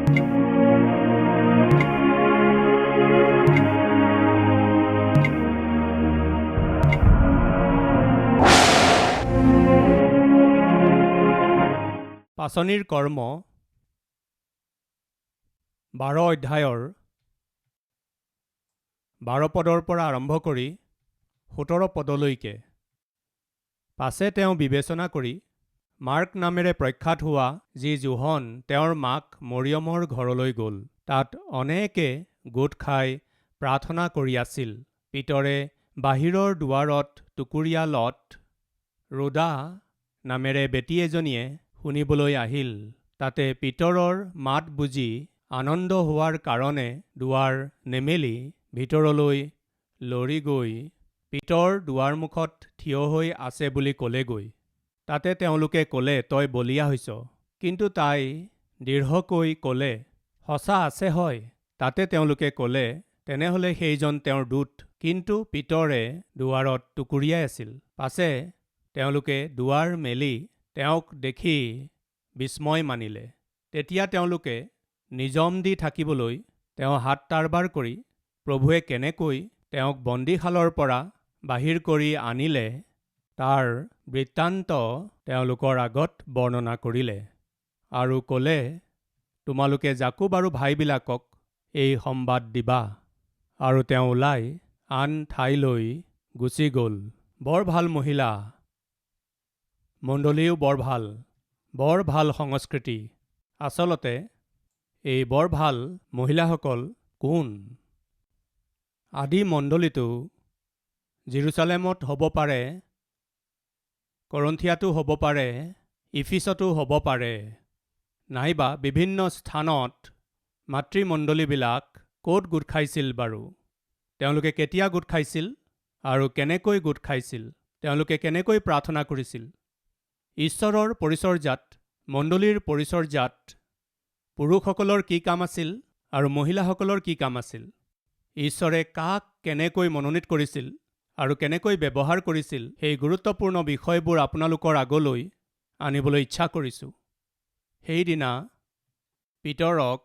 পাচনিৰ কৰ্ম 12 অধ্যায়ৰ 12 পদৰ পৰা আৰম্ভ কৰি 17 পদলৈকে। পাছে তেওঁ বিবেচনা কৰি মাৰ্ক নামেৰে প্ৰখ্যাত হোৱা যি জোহন তেওঁৰ মাক মৰিয়মৰ ঘৰলৈ গ'ল। তাত অনেকে গোট খাই প্ৰাৰ্থনা কৰি আছিল। পিতৰে বাহিৰৰ দুৱাৰত টুকুৰিয়ালত ৰোদা নামেৰে বেটী এজনীয়ে শুনিবলৈ আহিল। তাতে পিতৰৰ মাত বুজি আনন্দ হোৱাৰ কাৰণে দুৱাৰ নেমেলি ভিতৰলৈ লৰি গৈ পিতৰ দুৱাৰমুখত থিয় হৈ আছে বুলি ক'লেগৈ। তাতে তেওঁলোকে ক'লে, তই বলিয়া হৈছ। কিন্তু তাই দৃঢ়কৈ ক'লে, সঁচা আছে হয়। তাতে তেওঁলোকে ক'লে, তেনেহ'লে সেইজন তেওঁৰ দূত। কিন্তু পিতৰে দুৱাৰত টুকুৰিয়াই আছিল। পাছে তেওঁলোকে দুৱাৰ মেলি তেওঁক দেখি বিস্ময় মানিলে। তেতিয়া তেওঁলোকে নিজম দি থাকিবলৈ তেওঁ হাত তাৰবাৰ কৰি প্ৰভুৱে কেনেকৈ তেওঁক বন্দীশালৰ পৰা বাহিৰ কৰি আনিলে তাৰ বৃত্তান্ত তেওঁলোকৰ আগত বৰ্ণনা কৰিলে আৰু ক'লে, তোমালোকে জাকুব আৰু ভাইবিলাকক এই সংবাদ দিবা। আৰু তেওঁ ওলাই আন ঠাইলৈ গুচি গ'ল। বৰ ভাল মহিলা, মণ্ডলীও বৰ ভাল সংস্কৃতি। আচলতে এই বৰ ভাল মহিলাসকল কোন? আদি মণ্ডলীটো জেৰুচালেমত হ'ব পাৰে, কৰিন্থিয়াতো হ'ব পাৰে, ইফিছতো হ'ব পাৰে, নাইবা বিভিন্ন স্থানত মাতৃমণ্ডলীবিলাক ক'ত গোট খাইছিল বাৰু? তেওঁলোকে কেতিয়া গোট খাইছিল আৰু কেনেকৈ গোট খাইছিল? তেওঁলোকে কেনেকৈ প্ৰাৰ্থনা কৰিছিল? ঈশ্বৰৰ পৰিচৰ্যাত, মণ্ডলীৰ পৰিচৰ্যাত পুৰুষসকলৰ কি কাম আছিল আৰু মহিলাসকলৰ কি কাম আছিল? ঈশ্বৰে কাক কেনেকৈ মনোনীত কৰিছিল আৰু কেনেকৈ ব্যৱহাৰ কৰিছিল, সেই গুৰুত্বপূৰ্ণ বিষয়বোৰ আপোনালোকৰ আগলৈ আনিবলৈ ইচ্ছা কৰিছোঁ। সেইদিনা পিতৰক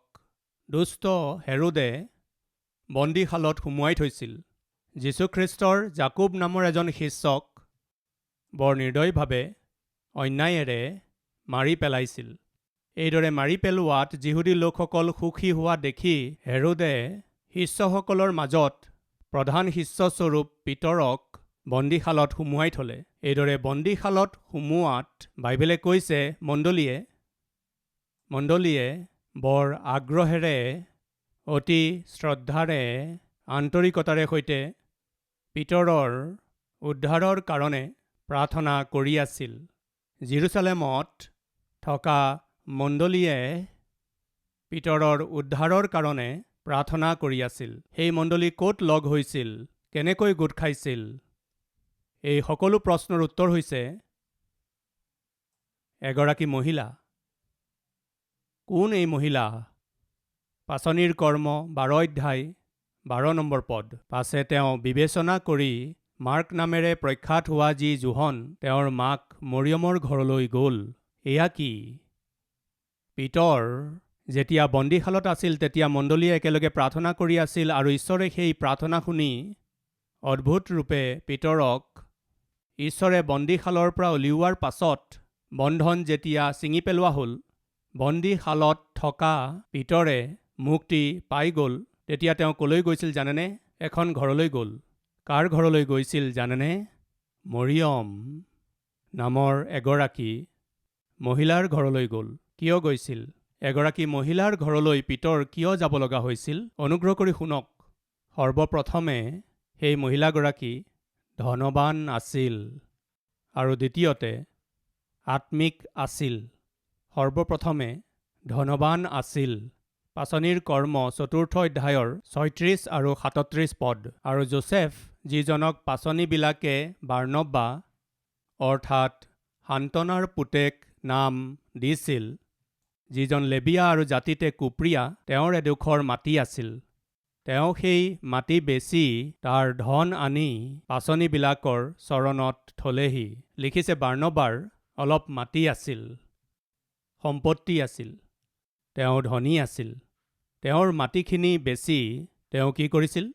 দুষ্ট হেৰোদে বন্দীশালত সুমুৱাই থৈছিল। যীশুখ্ৰীষ্টৰ জাকুব নামৰ এজন শিষ্যক বৰ নিৰ্দয়ভাৱে অন্যায়েৰে মাৰি পেলাইছিল। এইদৰে মাৰি পেলোৱাত যিহুদী লোকসকল সুখী হোৱা দেখি হেৰোদে শিষ্যসকলৰ মাজত প্ৰধান শিষ্যস্বৰূপ পিতৰক বন্দীশালত সুমুৱাই থলে। এইদৰে বন্দীশালত সুমুওৱাত বাইবেলে কৈছে মণ্ডলীয়ে বৰ আগ্ৰহেৰে, অতি শ্ৰদ্ধাৰে, আন্তৰিকতাৰে সৈতে পিতৰৰ উদ্ধাৰৰ কাৰণে প্ৰাৰ্থনা কৰি আছিল। জেৰুচালেমত থকা মণ্ডলীয়ে পিতৰৰ উদ্ধাৰৰ কাৰণে প্ৰাৰ্থনা কৰি আছিল। সেই মণ্ডলী ক'ত লগ হৈছিল, কেনেকৈ গোট খাইছিল? এই সকলো প্ৰশ্নৰ উত্তৰ হৈছে এগৰাকী মহিলা। কোন এই মহিলা? পাচনিৰ কৰ্ম 12 অধ্যায় 12 নম্বৰ পদ। পাছে তেওঁ বিবেচনা কৰি মাৰ্ক নামেৰে প্ৰখ্যাত হোৱা যি জোহন তেওঁৰ মাক মৰিয়মৰ ঘৰলৈ গ'ল। এয়া কি? পিতৰ যেতিয়া বন্দীশালত আছিল তেতিয়া মণ্ডলীয়ে একেলগে প্ৰাৰ্থনা কৰি আছিল আৰু ঈশ্বৰে সেই প্ৰাৰ্থনা শুনি অদ্ভুত ৰূপে পিতৰক ঈশ্বৰে বন্দীশালৰ পৰা উলিওৱাৰ পাছত বন্ধন যেতিয়া ছিঙি পেলোৱা হ'ল, বন্দীশালত থকা পিতৰে মুক্তি পাই গ'ল, তেতিয়া তেওঁ ক'লৈ গৈছিল জানেনে? এখন ঘৰলৈ গ'ল। কাৰ ঘৰলৈ গৈছিল জানেনে? মৰিয়ম নামৰ এগৰাকী মহিলাৰ ঘৰলৈ গ'ল। কিয় গৈছিল? এগৰাকী মহিলাৰ ঘৰলৈ পিতৰ কিয় যাব লগা হৈছিল? অনুগ্ৰহ কৰি শুনক। সৰ্বপ্ৰথমে সেই মহিলাগৰাকী ধনৱান আছিল আৰু দ্বিতীয়তে আত্মিক আছিল। সৰ্বপ্ৰথমে ধনৱান আছিল। পাচনিৰ কৰ্ম 4 অধ্যায়ৰ 36 আৰু 37 পদ। আৰু যোচেফ, যিজনক পাচনিবিলাকে বাৰ্নবা অৰ্থাৎ সান্তনাৰ পুতেক নাম দিছিল, যিজন লেবিয়া আৰু জাতিতে কুপ্ৰিয়া, তেওঁৰ এডোখৰ মাটি আছিল। তেওঁ সেই মাটি বেচি তাৰ ধন আনি পাচনিবিলাকৰ চৰণত থলেহি। লিখিছে বাৰ্নবাৰ অলপ মাটি আছিল, সম্পত্তি আছিল। তেওঁ ধনী আছিল। তেওঁৰ মাটিখিনি বেচি তেওঁ কি কৰিছিল?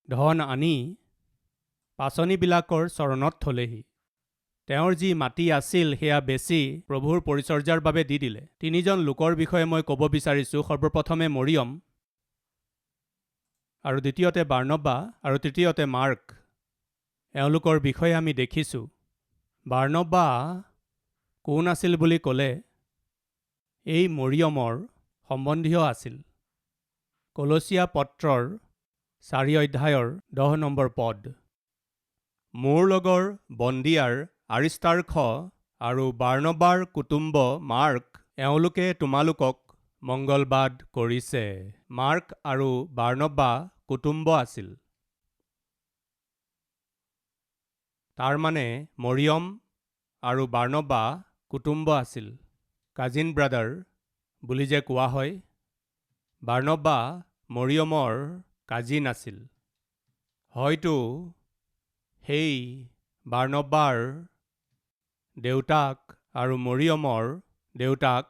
ধন আনি পাচনিবিলাকৰ চৰণত থলেহি। তেওঁৰ যি মাটি আছিল সেয়া বেচি প্ৰভুৰ পৰিচৰ্যাৰ বাবে দি দিলে। তিনিজন লোকৰ বিষয়ে মই ক'ব বিচাৰিছোঁ। সৰ্বপ্ৰথমে মৰিয়ম, আৰু দ্বিতীয়তে বাৰ্ণবা, আৰু তৃতীয়তে মাৰ্ক। এওঁলোকৰ বিষয়ে আমি দেখিছোঁ। বাৰ্ণবা কোন আছিল বুলি ক'লে এই মৰিয়মৰ সম্বন্ধীয় আছিল। কলচীয়া পত্ৰৰ 4 অধ্যায়ৰ 10 নম্বৰ পদ। মোৰ লগৰ বন্দিয়াৰ আৰিষ্টাৰ্খ আৰু বাৰ্ণবাৰ কুটুম্ব মাৰ্ক, এওঁলোকে তোমালোকক মংগলবাদ কৰিছে। মাৰ্ক আৰু বাৰ্ণবা কুটুম্ব আছিল। তাৰ মানে মৰিয়ম আৰু বাৰ্ণবা কুটুম্ব আছিল। কাজিন ব্ৰাদাৰ বুলি যে কোৱা হয়। বাৰ্ণবা মৰিয়মৰ কাজিন আছিল। হয়তো সেই বাৰ্ণবাৰ দেউতাক আৰু মৰিয়মৰ দেউতাক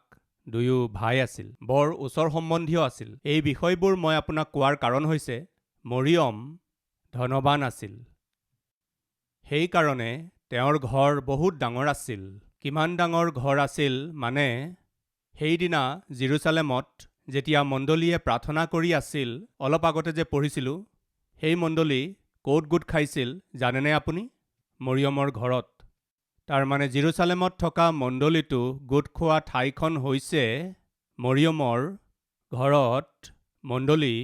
দুয়ো ভাই আছিল, বৰ ওচৰ সম্বন্ধীয় আছিল। এই বিষয়বোৰ মই আপোনাক কোৱাৰ কাৰণ হৈছে মৰিয়ম ধনৱান আছিল। সেইকাৰণে তেওঁৰ ঘৰ বহুত ডাঙৰ আছিল। কিমান ডাঙৰ ঘৰ আছিল মানে সেইদিনা জেৰুজালেমত যেতিয়া মণ্ডলীয়ে প্ৰাৰ্থনা কৰি আছিল, অলপ আগতে যে পঢ়িছিলোঁ, সেই মণ্ডলী ক'ত গোট খাইছিল জানেনে আপুনি? মৰিয়মৰ ঘৰত। তাৰমানে জেৰুজালেমত থকা মণ্ডলীটো গোট খোৱা ঠাইখন হৈছে মৰিয়মৰ ঘৰত। মণ্ডলী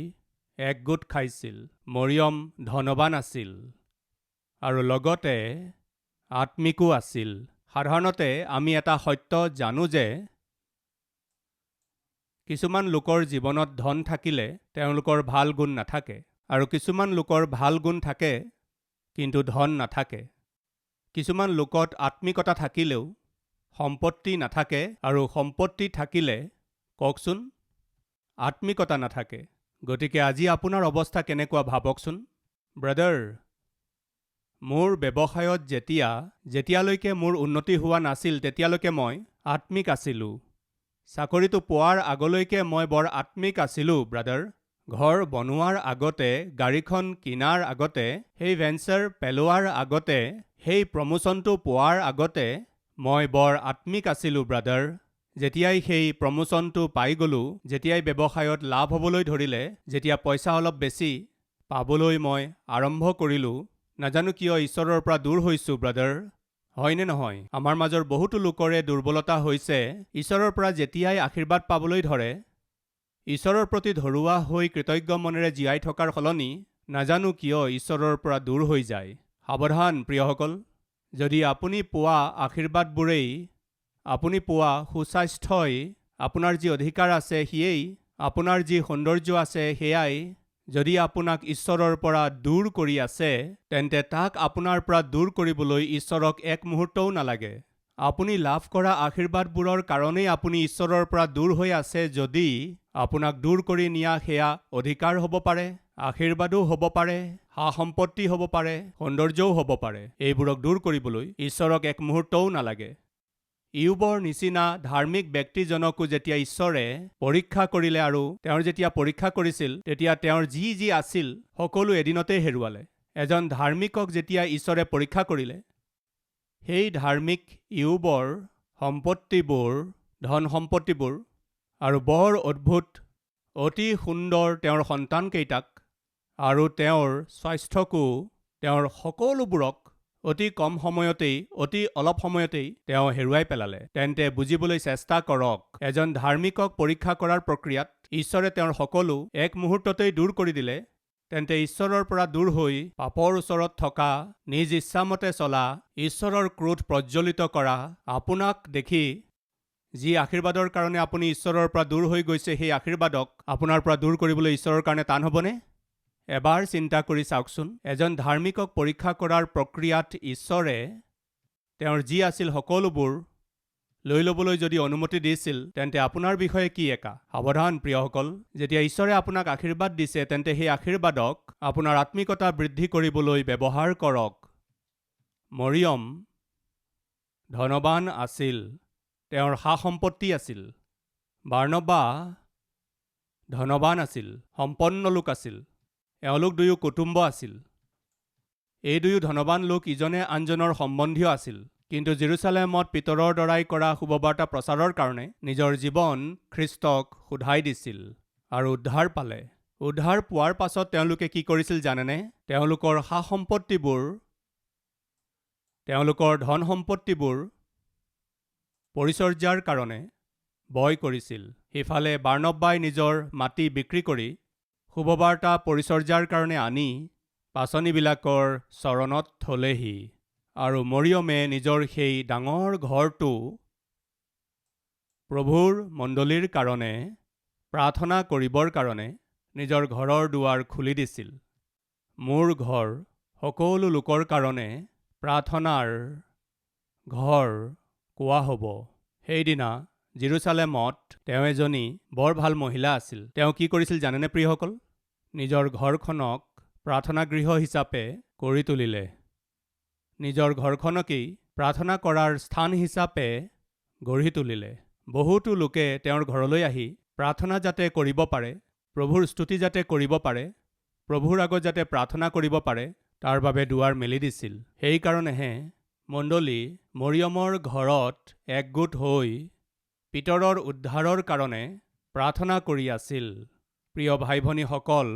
একগোট খাইছিল। মৰিয়ম ধনৱান আছিল আৰু লগতে আত্মিকো আছিল। সাধাৰণতে আমি এটা সত্য জানো যে কিছুমান লোকৰ জীৱনত ধন থাকিলে তেওঁলোকৰ ভাল গুণ নাথাকে, আৰু কিছুমান লোকৰ ভাল গুণ থাকে কিন্তু ধন নাথাকে। কিছুমান লোকত আত্মিকতা থাকিলেও সম্পত্তি নাথাকে, আৰু সম্পত্তি থাকিলে কওকচোন আত্মিকতা নাথাকে। গতিকে আজি আপোনাৰ অৱস্থা কেনেকুৱা ভাবকচোন। ব্ৰাদাৰ, মোৰ ব্যৱসায়ত যেতিয়ালৈকে মোৰ উন্নতি হোৱা নাছিল তেতিয়ালৈকে মই আত্মিক আছিলোঁ। চাকৰিটো পোৱাৰ আগলৈকে মই বৰ আত্মিক আছিলোঁ ব্ৰাদাৰ। ঘৰ বনোৱাৰ আগতে, গাড়ীখন কিনাৰ আগতে, সেই ভেঞ্চাৰ পেলোৱাৰ আগতে, সেই প্ৰমোচনটো পোৱাৰ আগতে মই বৰ আত্মিক আছিলোঁ ব্ৰাদাৰ। যেতিয়াই সেই প্ৰমোচনটো পাই গ'লোঁ, যেতিয়াই ব্যৱসায়ত লাভ হ'বলৈ ধৰিলে, যেতিয়া পইচা অলপ বেছি পাবলৈ মই আৰম্ভ কৰিলোঁ, নাজানো কিয় ঈশ্বৰৰ পৰা দূৰ হৈছোঁ ব্ৰাদাৰ। হয়নে নহয়? আমাৰ মাজৰ বহুতো লোকৰে দুৰ্বলতা হৈছে ঈশ্বৰৰ পৰা যেতিয়াই আশীৰ্বাদ পাবলৈ ধৰে, ঈশ্বৰৰ প্ৰতি ধৰুৱা হৈ কৃতজ্ঞ মনেৰে জীয়াই থকাৰ সলনি নাজানো কিয় ঈশ্বৰৰ পৰা দূৰ হৈ যায়। সাৱধান প্ৰিয়সকল, যদি আপুনি পোৱা আশীৰ্বাদবোৰেই, আপুনি পোৱা সুস্বাস্থ্যই, আপোনাৰ যি অধিকাৰ আছে সিয়েই, আপোনাৰ যি সৌন্দৰ্য আছে সেয়াই যদি আপোনাক ঈশ্বৰৰ পৰা দূৰ কৰি আছে, তেন্তে তাক আপোনাৰ পৰা দূৰ কৰিবলৈ ঈশ্বৰক এক মুহূৰ্তও নালাগে। আপুনি লাভ কৰা আশীৰ্বাদবোৰৰ কাৰণেই আপুনি ঈশ্বৰৰ পৰা দূৰ হৈ আছে যদি আপোনাক দূৰ কৰি নিয়া সেয়া অধিকাৰ হ'ব পাৰে, আশীৰ্বাদো হ'ব পাৰে, সা সম্পত্তি হ'ব পাৰে, সৌন্দৰ্যও হ'ব পাৰে। এইবোৰক দূৰ কৰিবলৈ ঈশ্বৰক এক মুহূৰ্তও নালাগে। ইয়ুবৰ নিচিনা ধাৰ্মিক ব্যক্তিজনকো যেতিয়া ঈশ্বৰে পৰীক্ষা কৰিলে, আৰু তেওঁৰ যেতিয়া পৰীক্ষা কৰিছিল তেতিয়া তেওঁৰ যি আছিল সকলো এদিনতেই হেৰুৱালে। এজন ধাৰ্মিকক যেতিয়া ঈশ্বৰে পৰীক্ষা কৰিলে, সেই ধাৰ্মিক ইয়ুবৰ সম্পত্তিবোৰ, ধন সম্পত্তিবোৰ, আৰু বৰ অদ্ভুত, অতি সুন্দৰ তেওঁৰ সন্তানকেইটাক, আৰু তেওঁৰ স্বাস্থ্যকো, তেওঁৰ সকলোবোৰক অতি কম সময়তেই, অতি অলপ সময়তেই তেওঁ হেৰুৱাই পেলালে। তেন্তে বুজিবলৈ চেষ্টা কৰক, এজন ধাৰ্মিকক পৰীক্ষা কৰাৰ প্ৰক্ৰিয়াত ঈশ্বৰে তেওঁৰ সকলো এক মুহূৰ্ততেই দূৰ কৰি দিলে, তেন্তে ঈশ্বৰৰ পৰা দূৰ হৈ পাপৰ ওচৰত থকা, নিজ ইচ্ছামতে চলা, ঈশ্বৰৰ ক্ৰোধ প্ৰজ্বলিত কৰা আপোনাক দেখি যি আশীৰ্বাদৰ কাৰণে আপুনি ঈশ্বৰৰ পৰা দূৰ হৈ গৈছে, সেই আশীৰ্বাদক আপোনাৰ পৰা দূৰ কৰিবলৈ ঈশ্বৰৰ কাৰণে টান হ'বনে? এবাৰ চিন্তা কৰি চাওকচোন। এজন ধাৰ্মিকক পৰীক্ষা কৰাৰ প্ৰক্ৰিয়াত ঈশ্বৰে তেওঁৰ যি আছিল সকলোবোৰ লৈ ল'বলৈ যদি অনুমতি দিছিল, তেন্তে আপোনাৰ বিষয়ে কি একা? সাৱধান প্ৰিয়সকল, যেতিয়া ঈশ্বৰে আপোনাক আশীৰ্বাদ দিছে তেন্তে সেই আশীৰ্বাদক আপোনাৰ আত্মিকতা বৃদ্ধি কৰিবলৈ ব্যৱহাৰ কৰক। মৰিয়ম ধনৱান আছিল, তেওঁৰ সা সম্পত্তি আছিল। বাৰ্ণবা ধনবান আছিল, সম্পন্ন লোক আছিল। এওঁলোক দুয়ো কুটুম্ব আছিল। এই দুয়ো ধনবান লোক ইজনে আনজনৰ সম্বন্ধীয় আছিল। কিন্তু জেৰুচালেমত পিতৰৰ দ্বাৰাই কৰা শুভবাৰ্তা প্ৰচাৰৰ কাৰণে নিজৰ জীৱন খ্ৰীষ্টক শোধাই দিছিল আৰু উদ্ধাৰ পালে। উদ্ধাৰ পোৱাৰ পাছত তেওঁলোকে কি কৰিছিল জানেনে? তেওঁলোকৰ তেওঁলোকৰ ধন সম্পত্তিবোৰ পৰিচৰ্যাৰ কাৰণে বয় কৰিছিল। সিফালে বাৰ্ণবাই নিজৰ মাটি বিক্ৰী কৰি শুভবাৰ্তা পৰিচৰ্যাৰ কাৰণে আনি পাচনিবিলাকৰ চৰণত থলেহি আৰু মৰিয়মে নিজৰ সেই ডাঙৰ ঘৰটো প্ৰভুৰ মণ্ডলীৰ কাৰণে প্ৰাৰ্থনা কৰিবৰ কাৰণে নিজৰ ঘৰৰ দুৱাৰ খুলি দিছিল। মোৰ ঘৰ সকলো লোকৰ কাৰণে প্ৰাৰ্থনাৰ ঘৰ কোৱা হ'ব। সেইদিনা জেৰুচালেমত তেওঁ এজনী বৰ ভাল মহিলা আছিল। তেওঁ কি কৰিছিল জানেনে প্ৰিয়সকল? নিজৰ ঘৰখনক প্ৰাৰ্থনাগৃহ হিচাপে কৰি তুলিলে। নিজৰ ঘৰখনকেই প্ৰাৰ্থনা কৰাৰ স্থান হিচাপে গঢ়ি তুলিলে। বহুতো লোকে তেওঁৰ ঘৰলৈ আহি প্ৰাৰ্থনা যাতে কৰিব পাৰে, প্ৰভুৰ স্তুতি যাতে কৰিব পাৰে, প্ৰভুৰ আগত যাতে প্ৰাৰ্থনা কৰিব পাৰে, তাৰ বাবে দুৱাৰ মেলি দিছিল। সেইকাৰণেহে মণ্ডলী মৰিয়মৰ ঘৰত একগোট হৈ পিতৰৰ উদ্ধাৰৰ কাৰণে প্ৰাৰ্থনা কৰি আছিল। প্ৰিয় ভাই ভনীসকল,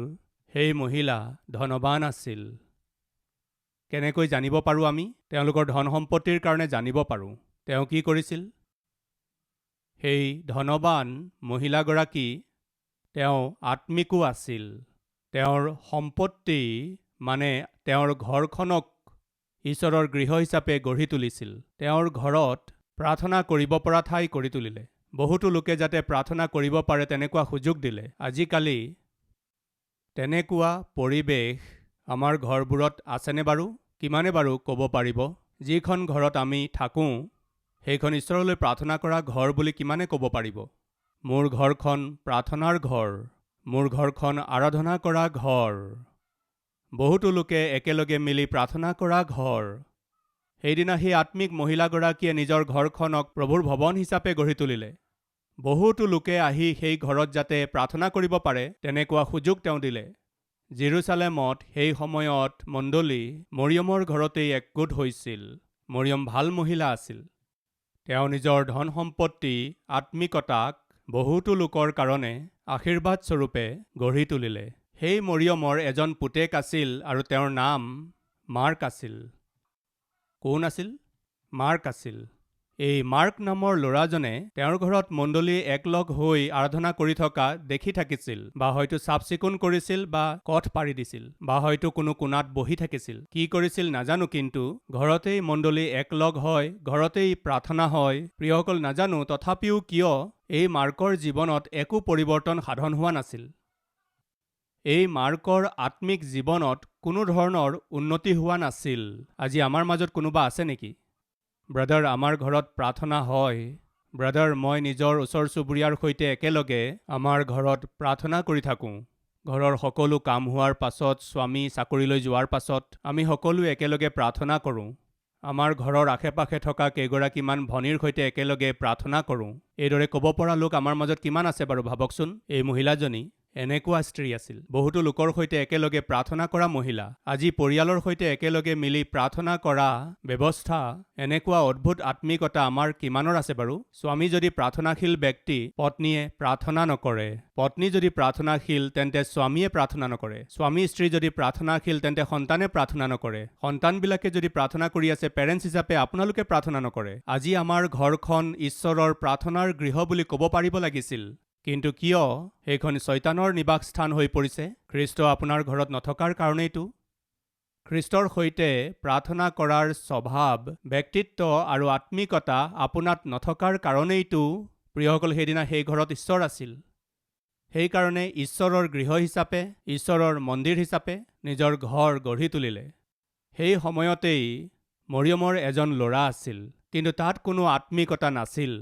সেই মহিলা ধনবান আছিল। কেনেকৈ জানিব পাৰোঁ আমি? তেওঁলোকৰ ধন সম্পত্তিৰ কাৰণে জানিব পাৰোঁ। তেওঁ কি কৰিছিল? সেই ধনবান মহিলাগৰাকী তেওঁ আত্মিকো আছিল। তেওঁৰ সম্পত্তি মানে তেওঁৰ ঘৰখনক ঈশ্বৰৰ গৃহ হিচাপে গঢ়ি তুলিছিল। তেওঁৰ ঘৰত প্ৰাৰ্থনা কৰিব পৰা ঠাই কৰি তুলিলে। বহুতো লোকে যাতে প্ৰাৰ্থনা কৰিব পাৰে তেনেকুৱা সুযোগ দিলে। আজিকালি তেনেকুৱা পৰিৱেশ আমাৰ ঘৰবোৰত আছেনে বাৰু? কিমানে বাৰু ক'ব পাৰিব? যিখন ঘৰত আমি থাকোঁ সেইখন ঈশ্বৰলৈ প্ৰাৰ্থনা কৰা ঘৰ বুলি কিমানে ক'ব পাৰিব? মোৰ ঘৰখন প্ৰাৰ্থনাৰ ঘৰ, মোৰ ঘৰখন আৰাধনা কৰা ঘৰ, বহুতো লোকে একেলগে মিলি প্ৰাৰ্থনা কৰা ঘৰ। সেইদিনা সেই আত্মিক মহিলাগৰাকীয়ে নিজৰ ঘৰখনক প্ৰভুৰ ভৱন হিচাপে গঢ়ি তুলিলে। বহুতো লোকে আহি সেই ঘৰত যাতে প্ৰাৰ্থনা কৰিব পাৰে তেনেকুৱা সুযোগ তেওঁ দিলে। জেৰুচালেমত সেই সময়ত মণ্ডলী মৰিয়মৰ ঘৰতেই একগোট হৈছিল। মৰিয়ম ভাল মহিলা আছিল। তেওঁ নিজৰ ধন সম্পত্তি আত্মিকতাক বহুতো লোকৰ কাৰণে আশীৰ্বাদ স্বৰূপে গঢ়ি তুলিলে। সেই মৰিয়মৰ এজন পুতেক আছিল আৰু তেওঁৰ নাম মাৰ্ক আছিল। কোন আছিল? মাৰ্ক আছিল। এই মাৰ্ক নামৰ ল'ৰাজনে তেওঁৰ ঘৰত মণ্ডলী একলগ হৈ আৰাধনা কৰি থকা দেখি থাকিছিল, বা হয়তো চাফ চিকুণ কৰিছিল, বা কঠ পাৰি দিছিল, বা হয়তো কোনো কোণাত বহি থাকিছিল। কি কৰিছিল নাজানো, কিন্তু ঘৰতেই মণ্ডলী একলগ হয়, ঘৰতেই প্ৰাৰ্থনা হয়। প্ৰিয়সকল, নাজানো তথাপিও কিয় এই মাৰ্কৰ জীৱনত একো পৰিৱৰ্তন সাধন হোৱা নাছিল। এই মাৰ্কৰ আত্মিক জীৱনত কোনো ধৰণৰ উন্নতি হোৱা নাছিল। আজি আমাৰ মাজত কোনোবা আছে নেকি? ব্ৰাদাৰ, আমাৰ ঘৰত প্ৰাৰ্থনা হয়। ব্ৰাদাৰ, মই নিজৰ ওচৰ চুবুৰীয়াৰ সৈতে একেলগে আমাৰ ঘৰত প্ৰাৰ্থনা কৰি থাকোঁ। ঘৰৰ সকলো কাম হোৱাৰ পাছত, স্বামী চাকৰিলৈ যোৱাৰ পাছত আমি সকলো একেলগে প্ৰাৰ্থনা কৰোঁ। আমাৰ ঘৰৰ আশে পাশে থকা কেইগৰাকীমান ভনীৰ সৈতে একেলগে প্ৰাৰ্থনা কৰোঁ। এইদৰে ক'ব পৰা লোক আমাৰ মাজত কিমান আছে বাৰু ভাবকচোন। এই মহিলাজনী এনেকুৱা স্ত্ৰী আছিল। বহুতো লোকৰ সৈতে একেলগে প্ৰাৰ্থনা কৰা মহিলা। আজি পৰিয়ালৰ সৈতে একেলগে মিলি প্ৰাৰ্থনা কৰা ব্যৱস্থা, এনেকুৱা অদ্ভুত আত্মিকতা আমাৰ কিমানৰ আছে বাৰু? স্বামী যদি প্ৰাৰ্থনাশীল ব্যক্তি, পত্নীয়ে প্ৰাৰ্থনা নকৰে। পত্নী যদি প্ৰাৰ্থনাশীল, তেন্তে স্বামীয়ে প্ৰাৰ্থনা নকৰে। স্বামী স্ত্ৰী যদি প্ৰাৰ্থনাশীল, তেন্তে সন্তানে প্ৰাৰ্থনা নকৰে। সন্তানবিলাকে যদি প্ৰাৰ্থনা কৰি আছে, পেৰেণ্টছ হিচাপে আপোনালোকে প্ৰাৰ্থনা নকৰে। আজি আমাৰ ঘৰখন ঈশ্বৰৰ প্ৰাৰ্থনাৰ গৃহ বুলি ক'ব পাৰিব লাগিছিল। কিন্তু কিয় সেইখন শয়তানৰ নিবাসস্থান হৈ পৰিছে? খ্ৰীষ্ট আপোনাৰ ঘৰত নথকাৰ কাৰণেইতো। খ্ৰীষ্টৰ সৈতে প্ৰাৰ্থনা কৰাৰ স্বভাৱ, ব্যক্তিত্ব আৰু আত্মিকতা আপোনাত নথকাৰ কাৰণেইতো প্ৰিয়সকল সেইদিনা সেই ঘৰত ঈশ্বৰ আছিল। সেইকাৰণে ঈশ্বৰৰ গৃহ হিচাপে, ঈশ্বৰৰ মন্দিৰ হিচাপে নিজৰ ঘৰ গঢ়ি তুলিলে। সেই সময়তেই মৰিয়মৰ এজন ল'ৰা আছিল, কিন্তু তাত কোনো আত্মিকতা নাছিল।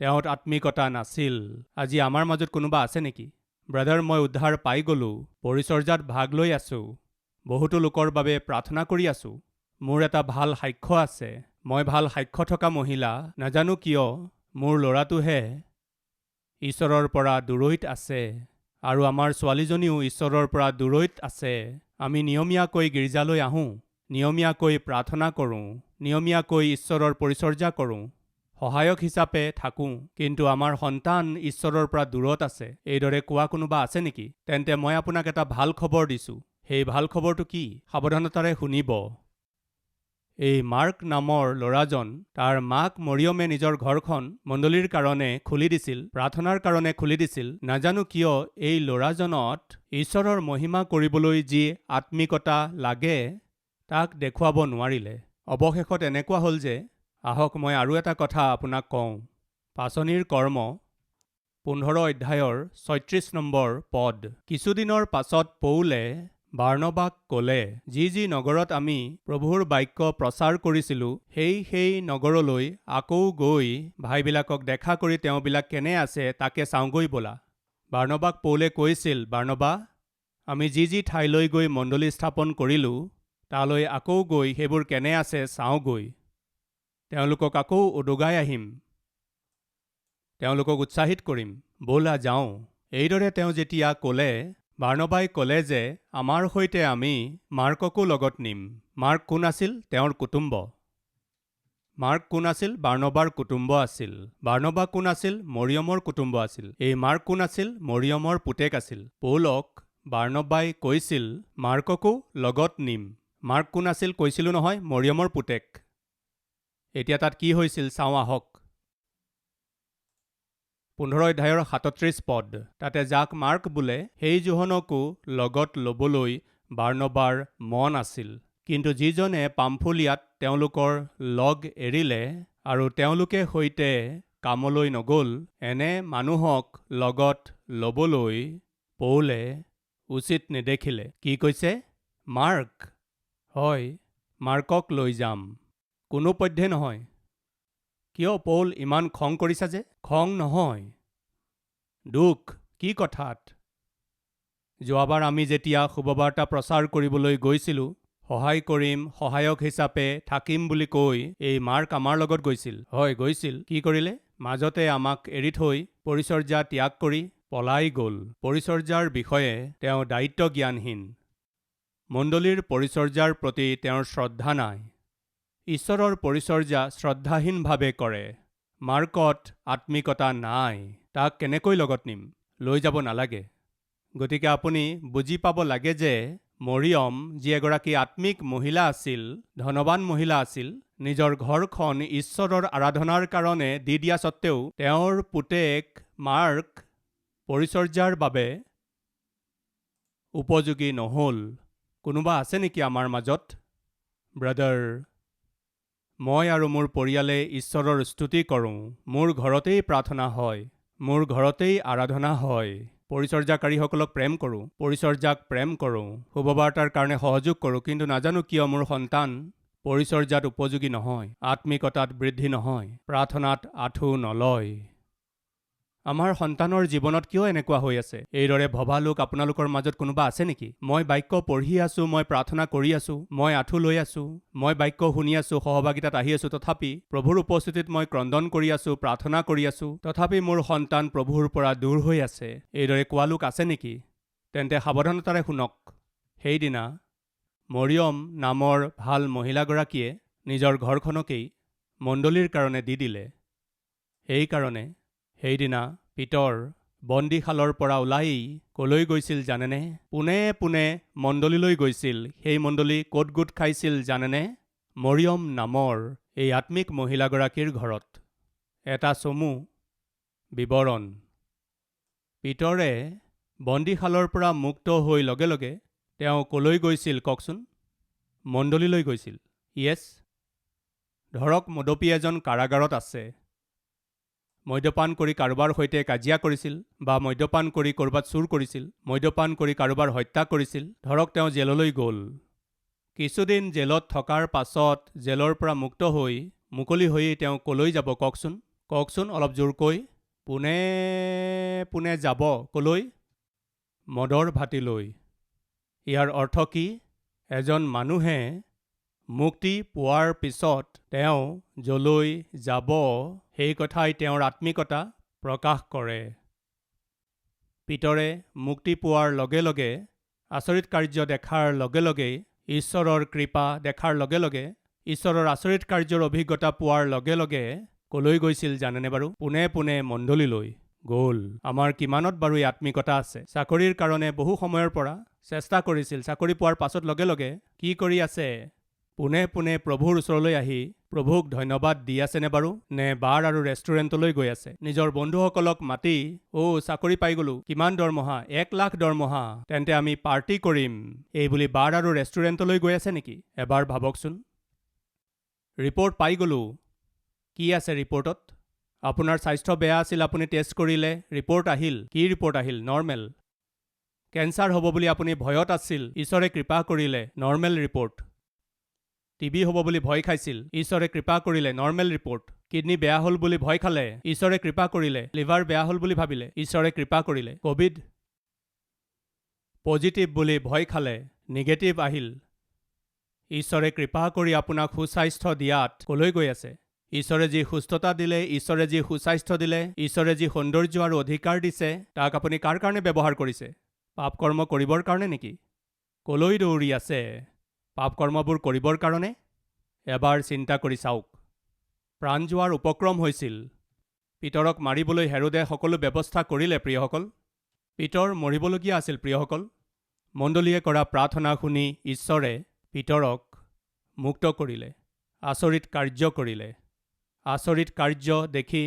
তেওঁত আত্মিকতা নাছিল। আজি আমাৰ মাজত কোনোবা আছে নেকি? ব্ৰাদাৰ, মই উদ্ধাৰ পাই গ'লোঁ, পৰিচৰ্যাত ভাগ লৈ আছোঁ, বহুতো লোকৰ বাবে প্ৰাৰ্থনা কৰি আছোঁ, মোৰ এটা ভাল সাক্ষ্য আছে, মই ভাল সাক্ষ্য থকা মহিলা। নাজানো কিয় মোৰ ল'ৰাটোহে ঈশ্বৰৰ পৰা দূৰৈত আছে। আৰু আমাৰ ছোৱালীজনীও ঈশ্বৰৰ পৰা দূৰৈত আছে। আমি নিয়মীয়াকৈ গীৰ্জালৈ আহোঁ, নিয়মীয়াকৈ প্ৰাৰ্থনা কৰোঁ, নিয়মীয়াকৈ ঈশ্বৰৰ পৰিচৰ্যা কৰোঁ, সহায়ক হিচাপে থাকোঁ, কিন্তু আমাৰ সন্তান ঈশ্বৰৰ পৰা দূৰত আছে, এইদৰে কোৱা কোনোবা আছে নেকি? তেন্তে মই আপোনাক এটা ভাল খবৰ দিছোঁ। সেই ভাল খবৰটো কি? সাৱধানতাৰে শুনিব। এই মাৰ্ক নামৰ ল'ৰাজন, তাৰ মাক মৰিয়মে নিজৰ ঘৰখন মণ্ডলীৰ কাৰণে খুলি দিছিল, প্ৰাৰ্থনাৰ কাৰণে খুলি দিছিল। নাজানো কিয় এই ল'ৰাজনত ঈশ্বৰৰ মহিমা কৰিবলৈ যি আত্মিকতা লাগে তাক দেখুৱাব নোৱাৰিলে। অৱশেষত এনেকুৱা হ'ল যে, আহক মই আৰু এটা কথা আপোনাক কওঁ। পাচনিৰ কৰ্ম 15 অধ্যায়ৰ 36 নম্বৰ পদ। কিছুদিনৰ পাছত পৌলে বাৰ্ণবাক ক'লে, যি নগৰত আমি প্ৰভুৰ বাক্য প্ৰচাৰ কৰিছিলোঁ, সেই নগৰলৈ আকৌ গৈ ভাইবিলাকক দেখা কৰি তেওঁবিলাক কেনে আছে তাকে চাওঁগৈ ব'লা। বাৰ্ণবাক পৌলে কৈছিল, বাৰ্ণবা, আমি যি ঠাইলৈ গৈ মণ্ডলী স্থাপন কৰিলোঁ, তালৈ আকৌ গৈ সেইবোৰ কেনে আছে চাওঁগৈ। তেওঁলোকক আকৌ উদগাই আহিম, তেওঁলোকক উৎসাহিত কৰিম, ব'লা যাওঁ। এইদৰে তেওঁ যেতিয়া ক'লে, বাৰ্ণবাই ক'লে যে আমাৰ সৈতে আমি মাৰ্ককো লগত নিম। মাৰ্ক কোন আছিল? তেওঁৰ কুটুম্ব। মাৰ্ক কোন আছিল? বাৰ্ণবাৰ কুটুম্ব আছিল। বাৰ্ণবা কোন আছিল? মৰিয়মৰ কুটুম্ব আছিল। এই মাৰ্ক কোন আছিল? মৰিয়মৰ পুতেক আছিল। পৌলক বাৰ্ণবাই কৈছিল, মাৰ্ককো লগত নিম। মাৰ্ক কোন আছিল? কৈছিলোঁ নহয়, মৰিয়মৰ পুতেক। এতিয়া তাত কি হৈছিল চাওঁ আহক। 15 অধ্যায়ৰ 37 পদ। তাতে যাক মাৰ্ক বোলে, সেই জোহনকো লগত ল'বলৈ বাৰ্ণবাৰ মন আছিল। কিন্তু যিজনে পামফুলিয়াত তেওঁলোকৰ লগ এৰিলে আৰু তেওঁলোকে সৈতে কামলৈ নগ'ল, এনে মানুহক লগত ল'বলৈ পৌলে উচিত নেদেখিলে। কি কৈছে? মাৰ্ক? হয়, মাৰ্কক লৈ যাম। কোনোপধ্যে নহয়। কিয় পৌল ইমান খং কৰিছা যে? খং নহয়, দুখ। কি কথাত? যোৱাবাৰ আমি যেতিয়া শুভবাৰ্তা প্ৰচাৰ কৰিবলৈ গৈছিলোঁ, সহায় কৰিম, সহায়ক হিচাপে থাকিম বুলি কৈ এই মাৰ্ক আমাৰ লগত গৈছিল। হয়, গৈছিল। কি কৰিলে? মাজতে আমাক এৰি থৈ পৰিচৰ্যা ত্যাগ কৰি পলাই গ'ল। পৰিচৰ্যাৰ বিষয়ে তেওঁ দায়িত্ব জ্ঞানহীন। মণ্ডলীৰ পৰিচৰ্যাৰ প্ৰতি তেওঁৰ শ্ৰদ্ধা নাই। ঈশ্বৰৰ পৰিচৰ্যা শ্ৰদ্ধাহীনভাৱে কৰে। মাৰ্কত আত্মিকতা নাই। তাক কেনেকৈ লগত নিম? লৈ যাব নালাগে। গতিকে আপুনি বুজি পাব লাগে যে মৰিয়ম, যি এগৰাকী আত্মিক মহিলা আছিল, ধনৱান মহিলা আছিল, নিজৰ ঘৰখন ঈশ্বৰৰ আৰাধনাৰ কাৰণে দি দিয়া সত্ত্বেও তেওঁৰ পুতেক মাৰ্ক পৰিচৰ্যাৰ বাবে উপযোগী নহ'ল। কোনোবা আছে নেকি আমাৰ মাজত? ব্ৰাদাৰ, মই আৰু মোৰ পৰিয়ালে ঈশ্বৰৰ স্তুতি কৰোঁ। মোৰ ঘৰতেই প্ৰাৰ্থনা হয়, মোৰ ঘৰতেই আৰাধনা হয়। পৰিচৰ্যাকাৰীসকলক প্ৰেম কৰোঁ, পৰিচৰ্যাক প্ৰেম কৰোঁ, শুভবাৰ্তাৰ কাৰণে সহযোগ কৰোঁ, কিন্তু নাজানো কিয় মোৰ সন্তান পৰিচৰ্যাত উপযোগী নহয়, আত্মিকতাত বৃদ্ধি নহয়, প্ৰাৰ্থনাত আঁঠু নলয়। আমাৰ সন্তানৰ জীৱনত কিয় এনেকুৱা হৈ আছে? এইদৰে ভবা লোক আপোনালোকৰ মাজত কোনোবা আছে নেকি? মই বাক্য পঢ়ি আছোঁ, মই প্ৰাৰ্থনা কৰি আছোঁ, মই আঁঠু লৈ আছোঁ, মই বাক্য শুনি আছোঁ, সহভাগিতাত আহি আছোঁ, তথাপি প্ৰভুৰ উপস্থিতিত মই ক্ৰন্দন কৰি আছোঁ, প্ৰাৰ্থনা কৰি আছোঁ, তথাপি মোৰ সন্তান প্ৰভুৰ পৰা দূৰ হৈ আছে। এইদৰে কোৱা লোক আছে নেকি? তেন্তে সাৱধানতাৰে শুনক। সেইদিনা মৰিয়ম নামৰ ভাল মহিলাগৰাকীয়ে নিজৰ ঘৰখনকেই মণ্ডলীৰ কাৰণে দি দিলে। সেইকাৰণে সেইদিনা পিতৰ বন্দীশালৰ পৰা ওলাই কলৈ গৈছিল জানেনে? পোনে পোনে মণ্ডলীলৈ গৈছিল। সেই মণ্ডলী ক'ত গোট খাইছিল জানেনে? মৰিয়ম নামৰ এই আত্মিক মহিলাগৰাকীৰ ঘৰত। এটা চমু বিৱৰণ। পিতৰে বন্দীশালৰ পৰা মুক্ত হৈ লগে লগে তেওঁ কলৈ গৈছিল কওকচোন? মণ্ডলীলৈ গৈছিল। ইয়েছ, ধৰক মদপী এজন কাৰাগাৰত আছে, মদ্যপান কৰি কাৰোবাৰ সৈতে কাজিয়া কৰিছিল, বা মদ্যপান কৰি ক'ৰবাত চুৰ কৰিছিল, মদ্যপান কৰি কাৰোবাৰ হত্যা কৰিছিল। ধৰক তেওঁ জেললৈ গ'ল। কিছুদিন জেলত থকাৰ পাছত জেলৰ পৰা মুক্ত হৈ মুকলি হৈয়ে তেওঁ কলৈ যাব কওকচোন? কওকচোন অলপ জোৰকৈ। পোনে পোনে যাব কলৈ? মদৰ ভাটিলৈ। ইয়াৰ অৰ্থ কি? এজন মানুহে মুক্তি পোৱাৰ পিছত তেওঁ যলৈ যাব সেই কথাই তেওঁৰ আত্মিকতা প্ৰকাশ কৰে। পিতৰে মুক্তি পোৱাৰ লগে লগে, আচৰিত কাৰ্য দেখাৰ লগে লগে, ঈশ্বৰৰ কৃপা দেখাৰ লগে লগে, ঈশ্বৰৰ আচৰিত কাৰ্যৰ অভিজ্ঞতা পোৱাৰ লগে লগে কলৈ গৈছিল জানেনে বাৰু? পোনে পোনে মণ্ডলীলৈ গ'ল। আমাৰ কিমানত বাৰু এই আত্মিকতা আছে? চাকৰিৰ কাৰণে বহু সময়ৰ পৰা চেষ্টা কৰিছিল, চাকৰি পোৱাৰ পাছত লগে লগে কি কৰি আছে? পোনে পোনে প্ৰভুৰ ওচৰলৈ আহি প্ৰভুক ধন্যবাদ দি আছেনে বাৰু? নে বাৰ আৰু ৰেষ্টুৰেণ্টলৈ গৈ আছে? নিজৰ বন্ধুসকলক মাতি, চাকৰি পাই গ'লো, কিমান দৰমহা? 1 লাখ দৰমহা, তেন্তে আমি পাৰ্টি কৰিম, এই বুলি বাৰ আৰু ৰেষ্টুৰেণ্টলৈ গৈ আছে নেকি? এবাৰ ভাবকচোন। ৰিপৰ্ট পাই গ'লো। কি আছে ৰিপৰ্টত? আপোনাৰ স্বাস্থ্য বেয়া আছিল, আপুনি টেষ্ট কৰিলে, ৰিপৰ্ট আহিল। কি ৰিপৰ্ট আহিল? নৰ্মেল। কেঞ্চাৰ হ'ব বুলি আপুনি ভয়ত আছিল, ঈশ্বৰে কৃপা কৰিলে, নৰ্মেল ৰিপৰ্ট। টিবি হ'ব বুলি ভয় খাইছিল, ঈশ্বৰে কৃপা কৰিলে, নৰ্মেল ৰিপৰ্ট। কিডনী বেয়া হ'ল বুলি ভয় খালে, ঈশ্বৰে কৃপা কৰিলে। লিভাৰ বেয়া হ'ল বুলি ভাবিলে, ঈশ্বৰে কৃপা কৰিলে। ক'ভিড পজিটিভ বুলি ভয় খালে, নিগেটিভ আহিল। ঈশ্বৰে কৃপা কৰি আপোনাক সুস্বাস্থ্য দিয়াত কলৈ গৈ আছে? ঈশ্বৰে যি সুস্থতা দিলে, ঈশ্বৰে যি সুস্বাস্থ্য দিলে, ঈশ্বৰে যি সৌন্দৰ্য আৰু অধিকাৰ দিছে, তাক আপুনি কাৰ কাৰণে ব্যৱহাৰ কৰিছে? পাপ কৰ্ম কৰিবৰ কাৰণে নেকি? কলৈ দৌৰি আছে? পাপ কৰ্মবোৰ কৰিবৰ কাৰণে? এবাৰ চিন্তা কৰি চাওক। প্ৰাণ যোৱাৰ উপক্ৰম হৈছিল। পিতৰক মাৰিবলৈ হেৰোদে সকলো ব্যৱস্থা কৰিলে। প্ৰিয়সকল, পিতৰ মৰিবলগীয়া আছিল। প্ৰিয়সকল, মণ্ডলীয়ে কৰা প্ৰাৰ্থনা শুনি ঈশ্বৰে পিতৰক মুক্ত কৰিলে, আচৰিত কাৰ্য কৰিলে। আচৰিত কাৰ্য দেখি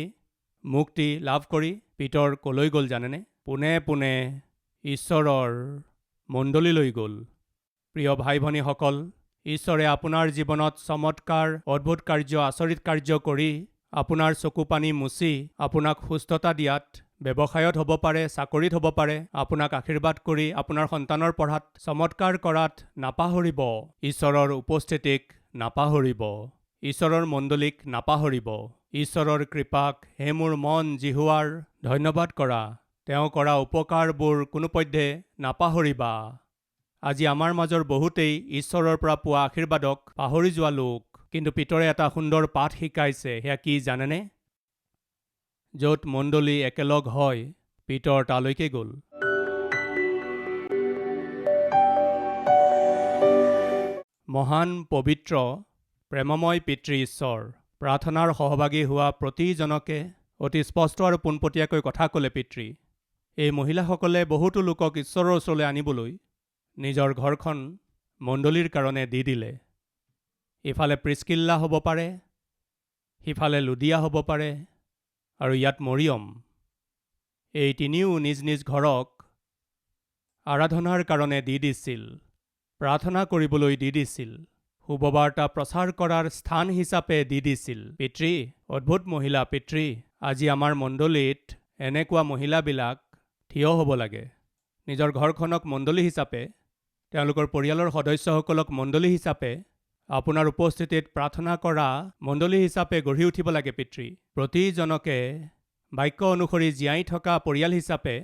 মুক্তি লাভ কৰি পিতৰ কলৈ গ'ল জানেনে? পোনে পোনে ঈশ্বৰৰ মণ্ডলীলৈ গ'ল। প্ৰিয় ভাই ভনীসকল, ঈশ্বৰে আপোনাৰ জীৱনত চমৎকাৰ, অদ্ভুত কাৰ্য, আচৰিত কাৰ্য কৰি আপোনাৰ চকু পানী মুচি আপোনাক সুস্থতা দিয়াত, ব্যৱসায়ত হ'ব পাৰে, চাকৰিত হ'ব পাৰে, আপোনাক আশীৰ্বাদ কৰি আপোনাৰ সন্তানৰ পঢ়াত চমৎকাৰ কৰাত নাপাহৰিব। ঈশ্বৰৰ উপস্থিতিক নাপাহৰিব, ঈশ্বৰৰ মণ্ডলীক নাপাহৰিব। ঈশ্বৰৰ কৃপাক হে মোৰ মন জিহুৱাৰ ধন্যবাদ কৰা। তেওঁ কৰা উপকাৰবোৰ কোনোপধ্যে নাপাহৰিবা। আজি আমাৰ মাজৰ বহুতেই ঈশ্বৰৰ পৰা পোৱা আশীৰ্বাদক পাহৰি যোৱা লোক। কিন্তু পিতৰে এটা সুন্দৰ পাঠ শিকাইছে। সেয়া কি জানেনে? য'ত মণ্ডলী একেলগ হয়, পিতৰ তালৈকে গ'ল। মহান পবিত্ৰ প্ৰেমময় পিতৃ ঈশ্বৰ, প্ৰাৰ্থনাৰ সহভাগী হোৱা প্ৰতিজনকে অতি স্পষ্ট আৰু পোনপটীয়াকৈ কথা ক'লে পিতৃ। এই মহিলাসকলে বহুতো লোকক ঈশ্বৰৰ ওচৰলৈ আনিবলৈ নিজৰ ঘৰখন মণ্ডলীৰ কাৰণে দি দিলে। ইফালে প্ৰিস্কিল্লা হ'ব পাৰে, সিফালে লুদিয়া হ'ব পাৰে, আৰু ইয়াত মৰিয়ম। এই তিনিও নিজ নিজ ঘৰক আৰাধনাৰ কাৰণে দি দিছিল, প্ৰাৰ্থনা কৰিবলৈ দি দিছিল, শুভবাৰ্তা প্ৰচাৰ কৰাৰ স্থান হিচাপে দি দিছিল। পিতৃ, অদ্ভুত মহিলা পিতৃ, আজি আমাৰ মণ্ডলীত এনেকুৱা মহিলাবিলাক থিয় হ'ব লাগে। নিজৰ ঘৰখনক মণ্ডলী হিচাপে, তেওঁলোকৰ পৰিয়ালৰ সদস্যসকলক মণ্ডলী হিচাপে, আপোনাৰ উপস্থিতিত প্ৰাৰ্থনা কৰা মণ্ডলী হিচাপে গঢ়ি উঠিব লাগে পিতৃ। প্ৰতিজনকে বাক্য অনুসৰি জীয়াই থকা পৰিয়াল হিচাপে,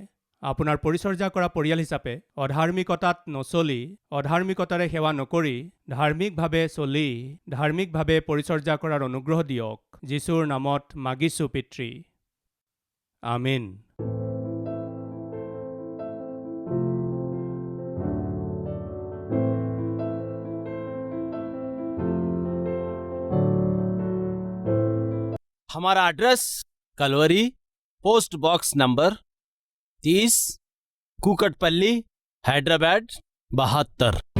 আপোনাৰ পৰিচৰ্যা কৰা পৰিয়াল হিচাপে, অধাৰ্মিকতাত নচলি, অধাৰ্মিকতাৰে সেৱা নকৰি, ধাৰ্মিকভাৱে চলি, ধাৰ্মিকভাৱে পৰিচৰ্যা কৰাৰ অনুগ্ৰহ দিয়ক। যীশুৰ নামত মাগিছোঁ পিতৃ, আমিন। हमारा address Calvary, post box number 30, Kukatpally, Hyderabad 72।